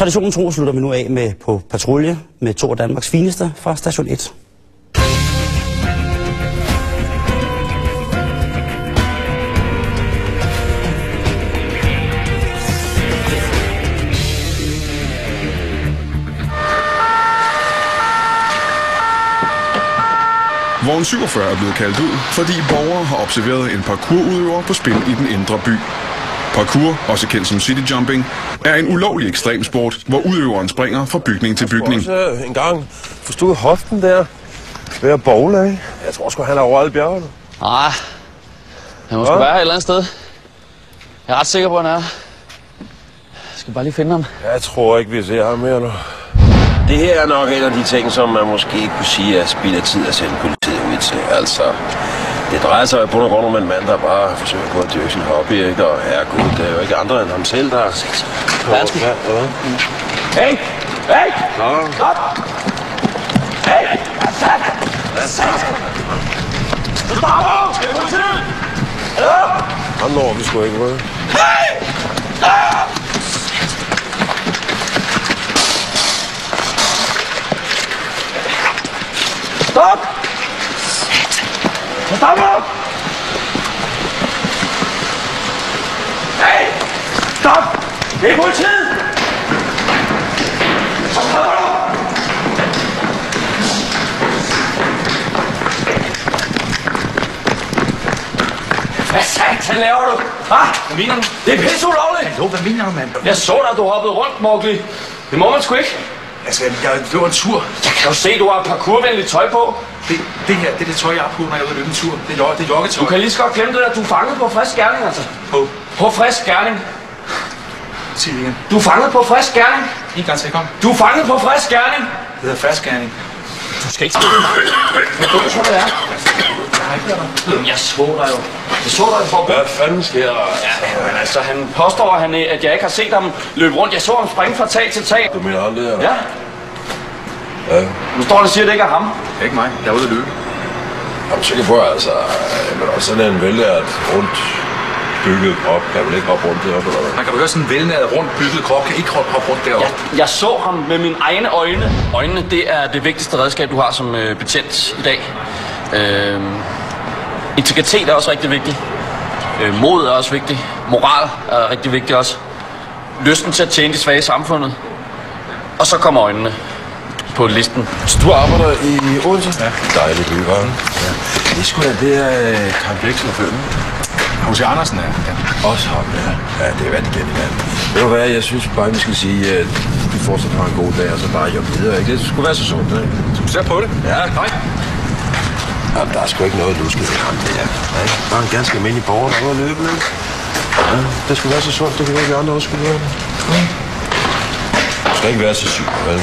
traditionen tro slutter vi nu af med på patrulje med 2 af Danmarks fineste fra station 1. Vogn 47 er blevet kaldt ud, fordi borgere har observeret en parkourudøver på spil i den indre by. Parkour, også kendt som cityjumping, er en ulovlig ekstremsport, hvor udøveren springer fra bygning til bygning. Jeg tror også en gang forstod hoften der ved at bowle af. Jeg tror sgu, han er over alle bjergene. Nej, han må sgu være et eller andet sted. Jeg er ret sikker på, at han er. Jeg skal bare lige finde ham. Jeg tror ikke, vi ser ham mere nu. Det her er nok en af de ting, som man måske ikke kunne sige er spild af tid at sende politiet ud til. Altså, det drejer sig på grund om en mand, der bare forsøger på at dyrke sin hobby, ikke? Og herregud, det er jo ikke andre end ham selv, der har set. Værsgo. Hey! Hey! Stop! Hey! Hvad sat? Stop! Det er politiet! Hallo? Han når vi sgu ikke, hvad? Hey! Stop! Stop op! Hey! Stop! Det er politiet! Hvad satan laver du? Hvad mener du? Det er pisse ulovligt! Hallo, hvad mener du, mand? Jeg så dig, du hoppede rundt, Mowgli. Det må man sgu ikke. Altså, det var en tur. Jeg kan jo se, du har parkourvenligt tøj på. Det her, det er det tøj, jeg har på, når jeg er ude at løbe en tur. Det er joggetøj. Du kan lige så godt glemme det, at du er fanget på frisk gerning, altså. På frisk gerning. Sig det igen. Du er fanget på frisk gerning. En gang til, kom. Du er fanget på frisk gerning. Det hedder frisk gerning. Du skal ikke spille mig. Hvad du tror, det er? Jeg så dig jo. Jeg så dig for. Hvad fanden sker der? Ja, men altså, han påstår, at jeg ikke har set ham løbe rundt. Jeg så ham springe fra tag til tag. Du mener ham det her? Ja. Ja. Nu står han og siger, at det ikke er ham. Det er ikke mig. Jeg er ude at løbe. Jeg er sikker på, altså, men også sådan en vellært rundt bygget krop. Kan vel ikke hoppe rundt deroppe, eller hvad? Man kan jo høre sådan en velnæret rundt bygget krop. Kan ikke hoppe rundt deroppe. Jeg så ham med mine egne øjne. Øjnene, det er det vigtigste redskab, du har som betjent i dag. Integritet er også rigtig vigtigt. Mod er også vigtigt. Moral er rigtig vigtigt også. Lysten til at tjene de svage i samfundet. Og så kommer øjnene på listen. Så du arbejder i Odense? Ja. Dejligt by, hva'? Ja. Det skulle da, det er Karl Bæksel og Følgen. H.C. Andersen er. Ja. Også ham, ja. Ja, det er hvad det igen, ja. Ved du hvad, jeg synes bare, vi skal sige, at du fortsat har en god dag, og så bare jobbe videre, ikke? Det skulle være så sundt, ikke? Du ser på det. Ja. Nej. Jamen, der er sgu ikke noget, du skal have ham det her. Ja, bare en ganske almindelig borger, der er ude at løbe, ikke? Ja, det skulle være så sundt, det kan ikke andre også skulle gøre det. Du skal ikke være så syg, vel?